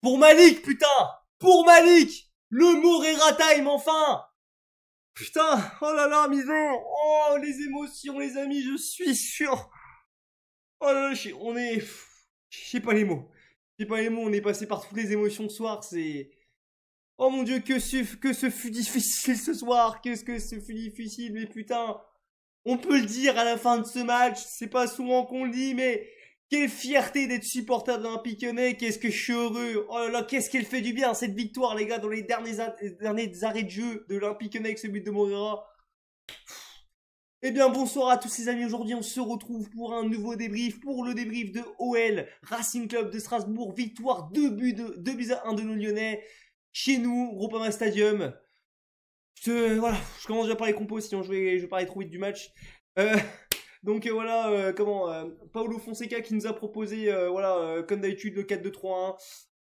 Pour Malik, putain! Pour Malik! Le Moreira time, enfin! Putain! Oh là là, Miso! Oh, les émotions, les amis, je suis sûr! Oh là là, on est... J'ai pas les mots. J'ai pas les mots, on est passé par toutes les émotions ce soir, c'est... Oh mon dieu, que ce fut difficile ce soir! Qu'est-ce que ce fut difficile, mais putain! On peut le dire à la fin de ce match, c'est pas souvent qu'on le dit, mais quelle fierté d'être supporter de l'Olympique Lyonnais, qu'est-ce que je suis heureux. Oh là là, qu'est-ce qu'elle fait du bien cette victoire les gars, dans les derniers arrêts de jeu de l'Olympique Lyonnais avec ce but de Moreira. Eh bien bonsoir à tous les amis, aujourd'hui on se retrouve pour un nouveau débrief, pour le débrief de OL, Racing Club de Strasbourg, victoire 2 buts à 1 de nos Lyonnais, chez nous, Groupama Stadium. Voilà, je commence déjà par les compos, sinon je vais parler trop vite du match. Donc voilà, Paulo Fonseca qui nous a proposé, comme d'habitude, le 4-2-3-1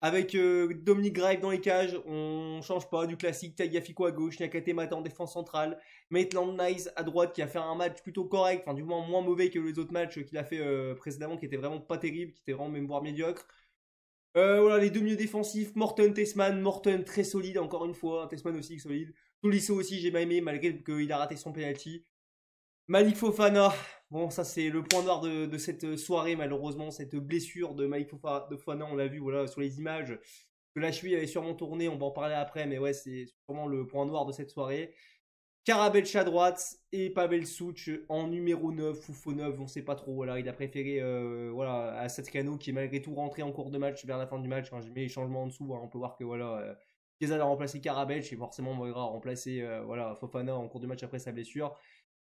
avec Dominic Grive dans les cages. On change pas du classique, Tagliafico à gauche, Niakate Mata en défense centrale, Maitland Nice à droite qui a fait un match plutôt correct, enfin du moins moins mauvais que les autres matchs qu'il a fait précédemment, qui étaient vraiment pas terribles, qui étaient vraiment même voire médiocres. Voilà, les deux milieux défensifs, Morton, Tessman, Morton très solide encore une fois, Tessman aussi solide. Tolisso aussi j'ai pas aimé malgré qu'il a raté son penalty. Malik Fofana, bon ça c'est le point noir de cette soirée malheureusement, cette blessure de Malik Fofana, on l'a vu voilà sur les images, que la cheville avait sûrement tourné, on va en parler après, mais ouais c'est sûrement le point noir de cette soirée. Karabelch à droite et Pavel Souch en numéro 9 ou faux 9, on sait pas trop, voilà, il a préféré voilà, à Satkano qui est malgré tout rentré en cours de match vers la fin du match, hein, j'ai mis les changements en dessous, hein, on peut voir que voilà, Chiesa a remplacé Karabelch et forcément Moira a remplacé voilà, Fofana en cours de match après sa blessure.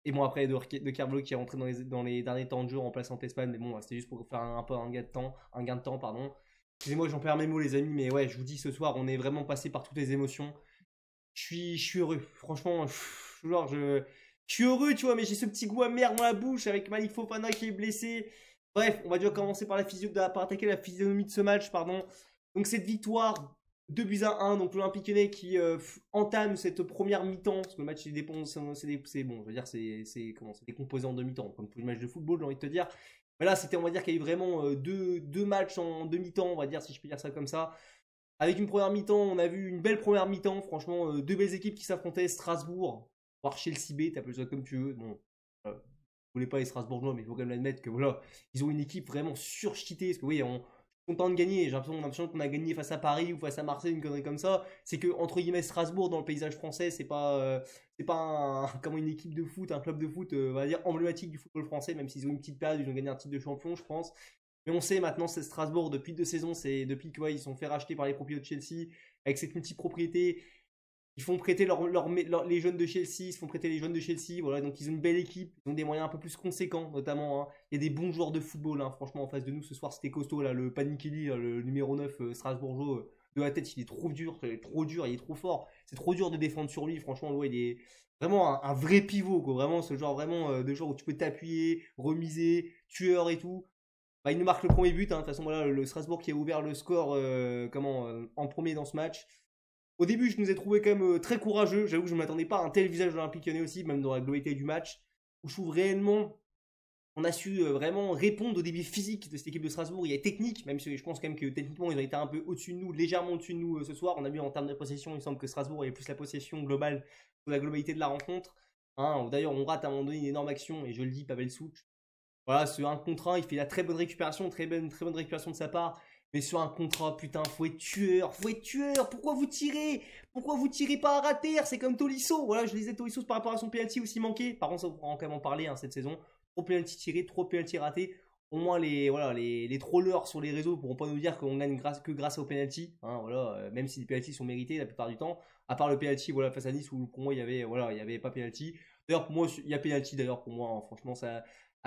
Et bon, après, de Carvalho qui est rentré dans les derniers temps de jeu en remplaçant Tespan. Mais bon, c'était juste pour faire un peu un gain de temps, pardon. Excusez-moi, j'en perds mes mots, les amis. Mais ouais, je vous dis, ce soir, on est vraiment passé par toutes les émotions. Je suis heureux. Franchement, je suis heureux, tu vois. Mais j'ai ce petit goût amer dans la bouche avec Malik Fofana qui est blessé. Bref, on va déjà commencer par attaquer la physionomie de ce match, pardon. Donc, cette victoire 2 buts à 1, donc l'Olympique Lyonnais qui entame cette première mi-temps, parce que le match il dépend, c'est bon, je veux dire c'est des composants de mi-temps, comme tous les matchs de football, j'ai envie de te dire. Mais là c'était, on va dire qu'il y a eu vraiment deux matchs en demi-temps, on va dire, si je peux dire ça comme ça. Avec une première mi-temps, on a vu une belle première mi-temps, franchement, deux belles équipes qui s'affrontaient, Strasbourg, voire Chelsea B, t'appelles ça comme tu veux. Bon, je voulais pas les Strasbourgeois, mais il faut quand même l'admettre que voilà, ils ont une équipe vraiment surcheatée, parce que oui, on content de gagner. J'ai l'impression qu'on a gagné face à Paris ou face à Marseille, une connerie comme ça. C'est que entre guillemets Strasbourg dans le paysage français, c'est pas comme une équipe de foot, un club de foot, on va dire emblématique du football français, même s'ils ont une petite période, ils ont gagné un titre de champion, je pense. Mais on sait maintenant, c'est Strasbourg depuis 2 saisons, c'est depuis qu'ils sont fait racheter par les propriétaires de Chelsea, avec cette multipropriété. Ils font prêter les jeunes de Chelsea, ils se font prêter les jeunes de Chelsea, voilà, donc ils ont une belle équipe, ils ont des moyens un peu plus conséquents, notamment, hein. Il y a des bons joueurs de football, hein, franchement, en face de nous, ce soir, c'était costaud, là, le Panikili, le numéro 9 Strasbourgeois, de la tête, il est trop dur, il est trop fort, c'est trop dur de défendre sur lui, franchement, ouais, il est vraiment un vrai pivot, quoi, vraiment, ce genre vraiment de joueur où tu peux t'appuyer, remiser, tueur et tout. Bah, il nous marque le premier but, hein. De toute façon, voilà, le Strasbourg qui a ouvert le score en premier dans ce match. Au début, je nous ai trouvé quand même très courageux. J'avoue que je ne m'attendais pas à un tel visage de l'Olympique Lyonnais aussi, même dans la globalité du match. Où je trouve réellement, on a su vraiment répondre au débit physique de cette équipe de Strasbourg. Il y a technique, même si je pense quand même que techniquement, ils ont été un peu au-dessus de nous, légèrement au-dessus de nous ce soir. On a vu en termes de possession, il semble que Strasbourg avait plus la possession globale que la globalité de la rencontre. Hein, d'ailleurs, on rate à un moment donné une énorme action, et je le dis, Pavel Souch. Voilà, ce 1 contre 1, il fait la très bonne récupération, très bonne récupération de sa part. Mais sur un contrat, putain, faut être tueur, faut être tueur. Pourquoi vous tirez? Pourquoi vous tirez pas à rater? C'est comme Tolisso. Voilà, je disais Tolisso par rapport à son penalty aussi manqué. Par contre, ça, on pourra quand même en parler, hein, cette saison. Trop penalty tiré, trop penalty raté. Au moins, les trollers sur les réseaux pourront pas nous dire qu'on gagne que grâce au penalty. Hein, voilà, même si les penalties sont mérités la plupart du temps. À part le penalty, voilà, face à Nice où pour moi il y avait pas penalty. D'ailleurs, pour moi, il y a penalty d'ailleurs pour moi. Hein, franchement, ça,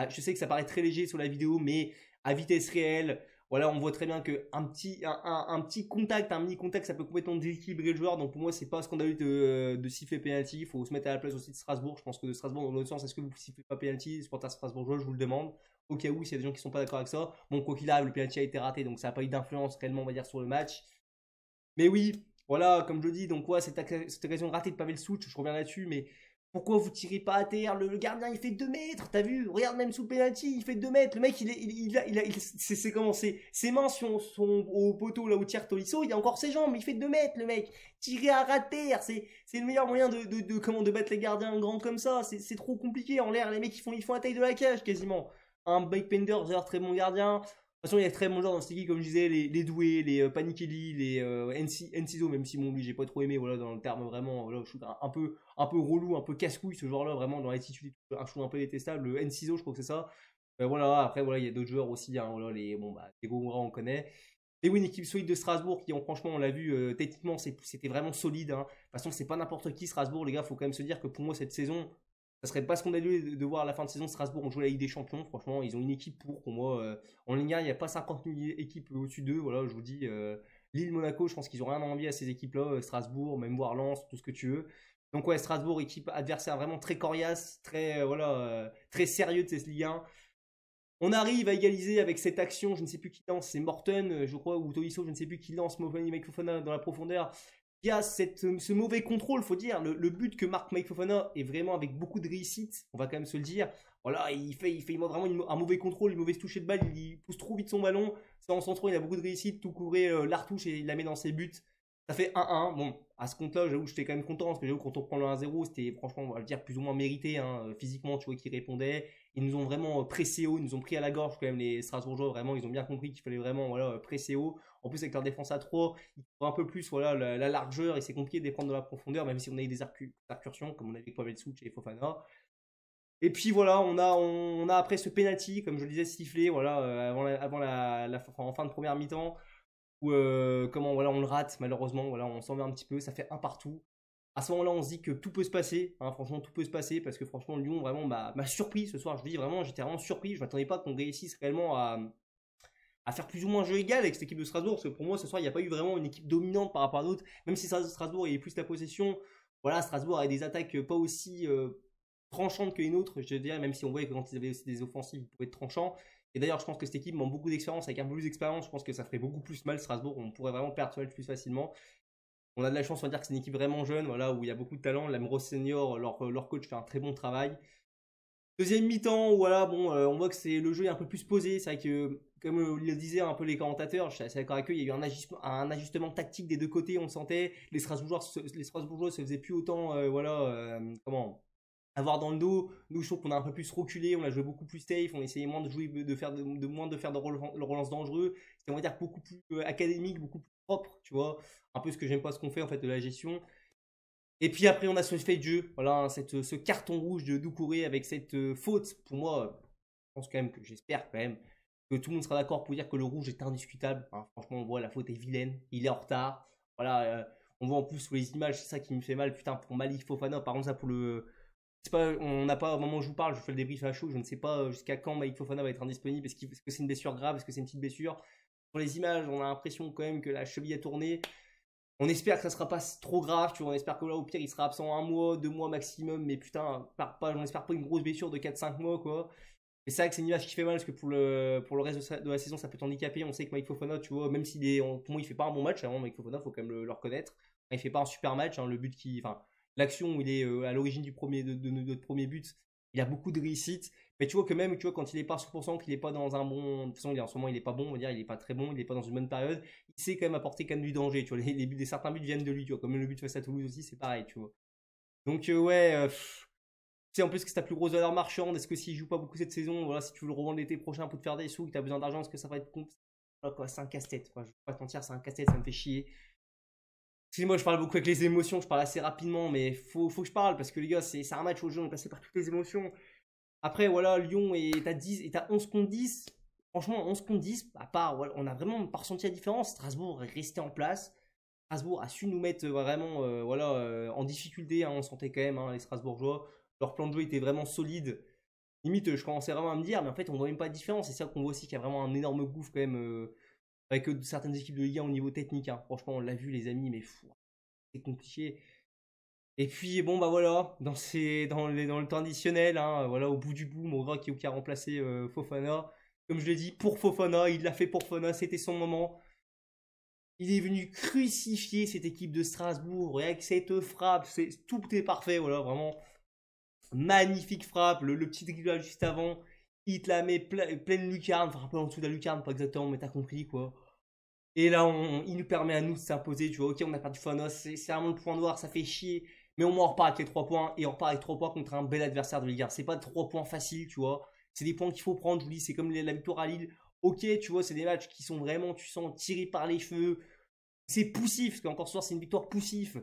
je sais que ça paraît très léger sur la vidéo, mais à vitesse réelle, voilà, on voit très bien qu'un petit contact, un mini contact, ça peut complètement déséquilibrer le joueur. Donc pour moi, c'est pas scandaleux de siffler penalty. Il faut se mettre à la place aussi de Strasbourg. Je pense que de Strasbourg, dans l'autre sens, est-ce que vous sifflez pas penalty? Les supporters strasbourgeois, je vous le demande. Au cas où, s'il y a des gens qui sont pas d'accord avec ça. Bon, quoi qu'il arrive, le penalty a été raté, donc ça n'a pas eu d'influence réellement, on va dire, sur le match. Mais oui, voilà, comme je le dis, donc ouais, cette occasion ratée de Pavel Souch, je reviens là-dessus, mais Pourquoi vous tirez pas à terre? Le gardien il fait 2 mètres, t'as vu? Regarde même sous le penalty, il fait 2 mètres. Le mec c'est comment ses mains sont au poteau là où tire Tolisso, il a encore ses jambes, mais il fait 2 mètres le mec. Tirer à ras de terre, c'est le meilleur moyen de battre les gardiens grands comme ça. C'est trop compliqué en l'air, les mecs ils font la taille de la cage quasiment. Un Mike Penders, très bon gardien. De toute façon, il y a très bons joueurs dans cette équipe, comme je disais, les doués, les Panikeli, les Enciso, même si bon, lui, j'ai pas trop aimé, voilà, dans le terme vraiment, voilà, je suis un peu relou, un peu casse-couille, ce joueur-là, vraiment, dans l'attitude, un joueur un peu détestable. Le Enciso, je crois que c'est ça. Voilà, après, voilà, il y a d'autres joueurs aussi, hein, voilà, bon, bah, Diego Moura, on connaît. Et oui, une équipe solide de Strasbourg qui, franchement, on l'a vu, techniquement, c'était vraiment solide. Hein. De toute façon, c'est pas n'importe qui, Strasbourg, les gars, faut quand même se dire que pour moi, cette saison, ça serait pas scandaleux de voir à la fin de saison Strasbourg jouer la Ligue des Champions. Franchement, ils ont une équipe pour moi. En Ligue 1, il n'y a pas 50 000 équipes au-dessus d'eux. Voilà, je vous dis. Lille, Monaco, je pense qu'ils ont rien à envier à ces équipes-là. Strasbourg, même voir Lens, tout ce que tu veux. Donc ouais, Strasbourg, équipe adversaire vraiment très coriace, très très sérieux de cette Ligue 1. On arrive à égaliser avec cette action, je ne sais plus qui lance, c'est Morten, je crois, ou Tolisso, je ne sais plus qui lance Mike Fofana dans la profondeur. Il y a ce mauvais contrôle, faut dire. Le but que marque Mike Fofana est vraiment avec beaucoup de réussite, on va quand même se le dire. Voilà, il fait vraiment un mauvais contrôle, une mauvaise touche de balle, il pousse trop vite son ballon. Ça en centre, il a beaucoup de réussite, tout couvrir la retouche et il la met dans ses buts. Ça fait 1-1. Bon, à ce compte-là, j'avoue, j'étais quand même content parce que j'avoue, quand on prend le 1-0, c'était franchement, on va le dire, plus ou moins mérité. Hein. Physiquement, tu vois, qu'ils répondaient. Ils nous ont vraiment pressé haut, ils nous ont pris à la gorge quand même, les Strasbourgeois. Vraiment, ils ont bien compris qu'il fallait vraiment voilà, presser haut. En plus, avec leur défense à 3, ils trouvent un peu plus voilà, la largeur et c'est compliqué de les prendre de la profondeur, même si on a eu des incursions, comme on avait avec Pavel Souch et Fofana. Et puis voilà, on a après ce penalty, comme je le disais, sifflé voilà, en fin de première mi-temps où comment voilà on le rate malheureusement, voilà on s'en va un petit peu, ça fait un partout. À ce moment-là, on se dit que tout peut se passer, hein, franchement tout peut se passer parce que franchement Lyon vraiment m'a surpris ce soir. Je vous dis vraiment, j'étais vraiment surpris, je m'attendais pas qu'on réussisse réellement à faire plus ou moins jeu égal avec cette équipe de Strasbourg parce que pour moi ce soir il n'y a pas eu vraiment une équipe dominante par rapport à d'autres, même si Strasbourg avait plus la possession. Voilà, Strasbourg avait des attaques pas aussi tranchantes que les nôtres, je dirais, même si on voyait que quand ils avaient aussi des offensives, ils pouvaient être tranchants. Et d'ailleurs, je pense que cette équipe manque beaucoup d'expérience. Avec un peu plus d'expérience, je pense que ça ferait beaucoup plus mal Strasbourg. On pourrait vraiment perdre ce match plus facilement. On a de la chance, on va dire que c'est une équipe vraiment jeune, voilà, où il y a beaucoup de talent. L'Amro Senior, leur coach fait un très bon travail. Deuxième mi-temps, voilà, bon, on voit que le jeu est un peu plus posé. C'est vrai que, comme le disaient un peu les commentateurs, je suis assez d'accord avec eux, il y a eu un ajustement tactique des deux côtés, on le sentait. Les Strasbourgeois se faisaient plus autant, avoir dans le dos. Nous, je trouve qu'on a un peu plus reculé, on a joué beaucoup plus safe, on essayait moins de jouer, moins de faire de relance dangereux. C'était, on va dire, beaucoup plus académique, beaucoup plus propre, tu vois. Un peu ce que j'aime pas ce qu'on fait, en fait, de la gestion. Et puis après, on a ce fait de jeu, voilà, hein, ce carton rouge de Doucouré avec cette faute. Pour moi, je pense quand même que j'espère quand même que tout le monde sera d'accord pour dire que le rouge est indiscutable. Hein, franchement, on voit la faute est vilaine, il est en retard. Voilà, on voit en plus sur les images, c'est ça qui me fait mal. Putain, pour Malik Fofana, par contre, ça pour le. C'est pas, on n'a pas, au moment où je vous parle, je fais le débrief à chaud, je ne sais pas jusqu'à quand Malik Fofana va être indisponible. Est-ce que c'est une blessure grave, est-ce que c'est une petite blessure? Sur les images, on a l'impression quand même que la cheville a tourné. On espère que ça sera pas trop grave, tu vois. On espère que là, au pire, il sera absent 1 mois, 2 mois maximum. Mais putain, on espère pas une grosse blessure de 4-5 mois, quoi. Et c'est vrai que c'est une image qui fait mal parce que pour le reste de la saison, ça peut t'handicaper. On sait que Mike Fofana, tu vois, même s'il est, pour moi, il fait pas un bon match. Avant, Mike Fofana, faut quand même le reconnaître. Il fait pas un super match. Hein, l'action où il est à l'origine de notre premier but, il a beaucoup de réussite. Mais tu vois que même, tu vois, quand il est pas à 100%, qu'il est pas dans un bon, de toute façon, en ce moment, il est pas bon, on va dire, il est pas très bon, il est pas dans une bonne période. Il sait quand même apporter quand même du danger, tu vois. Certains buts viennent de lui, tu vois. Comme le but face à Toulouse aussi, c'est pareil, tu vois. Donc ouais, tu sais en plus que c'est ta plus grosse valeur marchande. Est-ce que s'il joue pas beaucoup cette saison, voilà, si tu veux le revendre l'été prochain pour te faire des sous, que tu as besoin d'argent, est-ce que ça va être voilà, quoi, c'est un casse-tête, quoi. Je vais pas te mentir, c'est un casse-tête, ça me fait chier. Excusez-moi, je parle beaucoup avec les émotions, je parle assez rapidement, mais faut que je parle parce que les gars, c'est un match où on est passé par toutes les émotions. Après, voilà, Lyon est à 10, est à 11 contre 10. Franchement, 11 contre 10, à part, voilà, on a vraiment pas ressenti la différence. Strasbourg est resté en place. Strasbourg a su nous mettre vraiment en difficulté. Hein, on sentait quand même, hein, les Strasbourgeois. Leur plan de jeu était vraiment solide. Limite, je commençais vraiment à me dire, mais en fait, on voit même pas de différence. C'est ça qu'on voit aussi qu'il y a vraiment un énorme gouffre quand même avec certaines équipes de Ligue 1 au niveau technique. Hein. Franchement, on l'a vu, les amis, mais c'est compliqué. Et puis bon bah voilà, dans le temps additionnel, hein, voilà, au bout du bout, Moura qui a remplacé Fofana. Comme je l'ai dit, pour Fofana, il l'a fait pour Fofana, c'était son moment. Il est venu crucifier cette équipe de Strasbourg et avec cette frappe, tout est parfait, voilà, vraiment. Magnifique frappe, le petit dribblage juste avant. Il te la met pleine lucarne, enfin un peu en dessous de la lucarne, pas exactement, mais t'as compris quoi. Et là, il nous permet à nous de s'imposer, tu vois. Ok, on a perdu Phanos, c'est vraiment le point noir, ça fait chier. Mais au moins, on repart avec les 3 points. Et on repart avec 3 points contre un bel adversaire de Ligue 1. C'est pas 3 points faciles, tu vois. C'est des points qu'il faut prendre, je vous dis. C'est comme la victoire à Lille. Ok, tu vois, c'est des matchs qui sont vraiment, tu sens, tirés par les cheveux. C'est poussif, parce qu'encore ce soir, c'est une victoire poussif.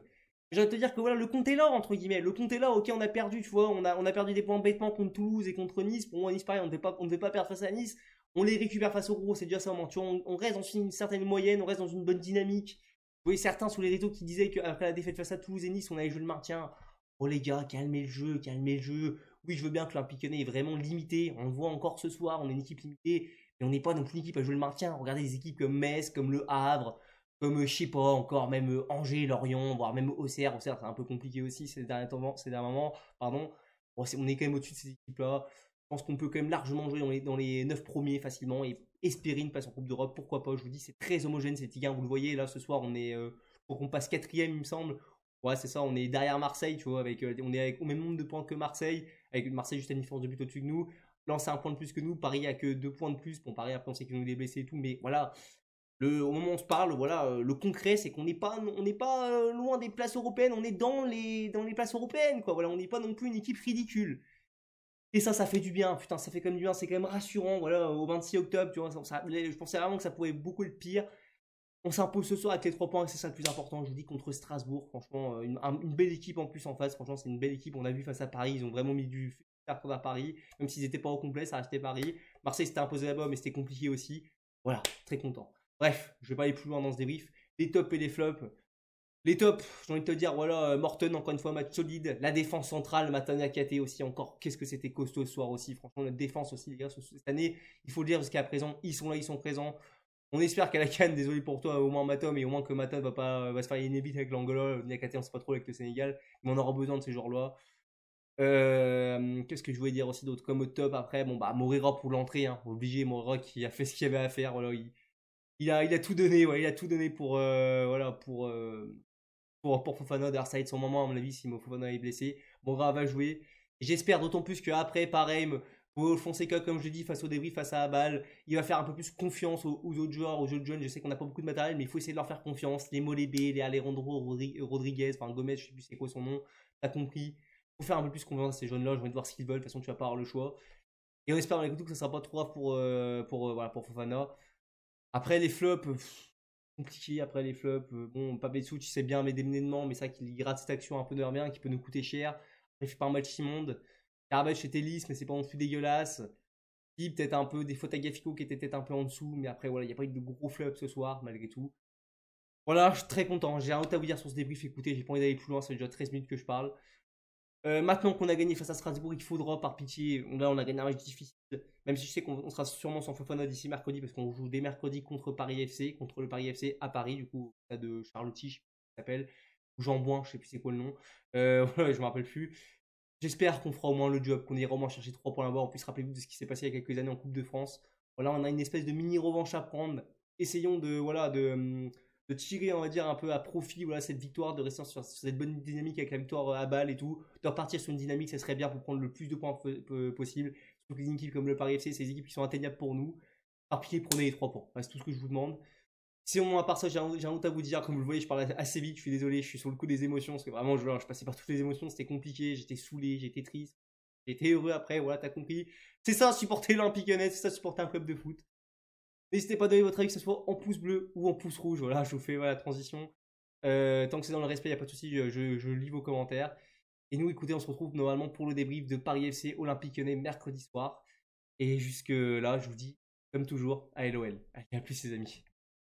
J'ai envie de te dire que voilà, le compte est là, entre guillemets. Le compte est là, ok, on a perdu, tu vois. On a perdu des points bêtement contre Toulouse et contre Nice. Pour moi, Nice, pareil, on ne devait pas perdre face à Nice. On les récupère face au gros, c'est déjà ça, tu vois, on reste dans une certaine moyenne, on reste dans une bonne dynamique. Vous voyez certains sur les réseaux qui disaient qu'après la défaite face à Toulouse et Nice, on allait jouer le maintien. Oh les gars, calmez le jeu, calmez le jeu. Oui, je veux bien que l'Olympique Lyonnais est vraiment limité. On le voit encore ce soir, on est une équipe limitée. Mais on n'est pas non plus une équipe à jouer le maintien. Regardez des équipes comme Metz, comme Le Havre, comme, je sais pas, encore même Angers, Lorient, voire même Auxerre. Auxerre, c'est un peu compliqué aussi ces derniers moments. Pardon. Bon, on est quand même au-dessus de ces équipes-là. Je pense qu'on peut quand même largement jouer dans les 9 premiers facilement et espérer une place en Coupe d'Europe. Pourquoi pas? Je vous dis, c'est très homogène cette Ligue 1. Vous le voyez, là, ce soir, on est pour qu'on passe 4ème, il me semble. Ouais, c'est ça, on est derrière Marseille, tu vois, on est au même nombre de points que Marseille, avec Marseille juste à une différence de but au-dessus de nous. Lens a un point de plus que nous, Paris a que 2 points de plus. Bon, Paris, après, on sait qu'ils ont eu des blessés et tout, mais voilà. Au moment où on se parle, voilà, le concret, c'est qu'on n'est pas, loin des places européennes, on est dans les places européennes, quoi. Voilà, on n'est pas non plus une équipe ridicule. Et ça fait du bien, putain, ça fait quand même du bien, c'est quand même rassurant, voilà, au 26 octobre, tu vois, je pensais vraiment que ça pouvait être beaucoup le pire. On s'impose ce soir avec les 3 points, et c'est ça le plus important, je vous dis, contre Strasbourg, franchement, une belle équipe en plus en face, franchement, c'est une belle équipe, on a vu face à Paris, ils ont vraiment mis du fer à Paris, même s'ils n'étaient pas au complet, ça restait Paris. Marseille s'était imposé là-bas, mais c'était compliqué aussi. Voilà, très content. Bref, je vais pas aller plus loin dans ce débrief. Les tops et les flops. Les tops, j'ai envie de te dire, voilà, Morton, encore une fois, match solide. La défense centrale, Matana Kate aussi, encore, qu'est-ce que c'était costaud ce soir aussi. Franchement, notre défense aussi, les gars, cette année, il faut le dire, jusqu'à présent, ils sont là, ils sont présents. On espère qu'à la canne, désolé pour toi, au moins Matom, et au moins que Matom va se faire inébite avec l'Angola. Niakate, on sait pas trop avec le Sénégal, mais on aura besoin de ces joueurs-là. Qu'est-ce que je voulais dire aussi d'autre comme au top après, bon bah Moreira pour l'entrée, hein, obligé, Moreira qui a fait ce qu'il avait à faire, voilà, il a tout donné, ouais, il a tout donné pour voilà pour Fofana. D'ailleurs ça va être son moment à mon avis si Fofana est blessé. Moreira va jouer. J'espère d'autant plus qu'après pareil, pour Fonseca comme je dis face au débris, face à Abal, il va faire un peu plus confiance aux autres joueurs, aux autres jeunes. Je sais qu'on n'a pas beaucoup de matériel, mais il faut essayer de leur faire confiance. Les Molébé, les Alejandro Rodriguez, enfin Gomez, je sais plus c'est quoi son nom, t'as compris. Faut faire un peu plus confiance à ces jeunes-là. Je vais de voir ce qu'ils veulent. De toute façon, tu vas pas avoir le choix. Et on espère dans les coups que ça sera pas trop grave pour Fofana. Après les flops, compliqué. Après les flops, bon, Papetsouch c'est bien mais démenément, mais c'est vrai qu'il rate cette action un peu de rien qui peut nous coûter cher. Il fait pas un match immonde. Carbage c'était lisse, mais c'est pas non plus dégueulasse. Puis peut-être un peu des fautes à Gafico qui étaient peut-être un peu en dessous, mais après voilà, il n'y a pas eu de gros flops ce soir malgré tout. Voilà, je suis très content. J'ai un autre à vous dire sur ce débrief. Écoutez, j'ai pas envie d'aller plus loin, ça fait déjà 13 minutes que je parle. Maintenant qu'on a gagné face à Strasbourg, il faudra par pitié, là on a gagné un match difficile, même si je sais qu'on sera sûrement sans Fofana d'ici mercredi parce qu'on joue dès mercredi contre Paris FC, contre le Paris FC à Paris, du coup, ça de Charlotti, je sais plus comment ça s'appelle, ou Jean Bouin, je sais plus c'est quoi le nom, voilà, je me rappelle plus. J'espère qu'on fera au moins le job, qu'on ira au moins chercher 3 points là-bas. En plus, rappelez-vous de ce qui s'est passé il y a quelques années en Coupe de France. Voilà, on a une espèce de mini revanche à prendre. Essayons de tirer, on va dire, un peu à profit voilà, cette victoire, de rester sur cette bonne dynamique avec la victoire à balle et tout. De repartir sur une dynamique, ça serait bien pour prendre le plus de points possible. Surtout que les équipes comme le Paris FC, c'est des équipes qui sont atteignables pour nous. Par pitié, prenez les 3 points. C'est tout ce que je vous demande. Sinon, à part ça, j'ai un autre à vous dire. Comme vous le voyez, je parle assez vite. Je suis désolé, je suis sur le coup des émotions. Parce que vraiment, je passais par toutes les émotions. C'était compliqué. J'étais saoulé, j'étais triste. J'étais heureux après. Voilà, t'as compris. C'est ça, supporter l'Olympique Lyonnais. C'est ça, supporter un club de foot. N'hésitez pas à donner votre avis, que ce soit en pouce bleu ou en pouce rouge. Voilà, je vous fais la transition. Tant que c'est dans le respect, il n'y a pas de souci. Je lis vos commentaires. Et nous, écoutez, on se retrouve normalement pour le débrief de Paris FC Olympique Lyonnais mercredi soir. Et jusque là, je vous dis, comme toujours, à LOL. Allez, à plus, les amis.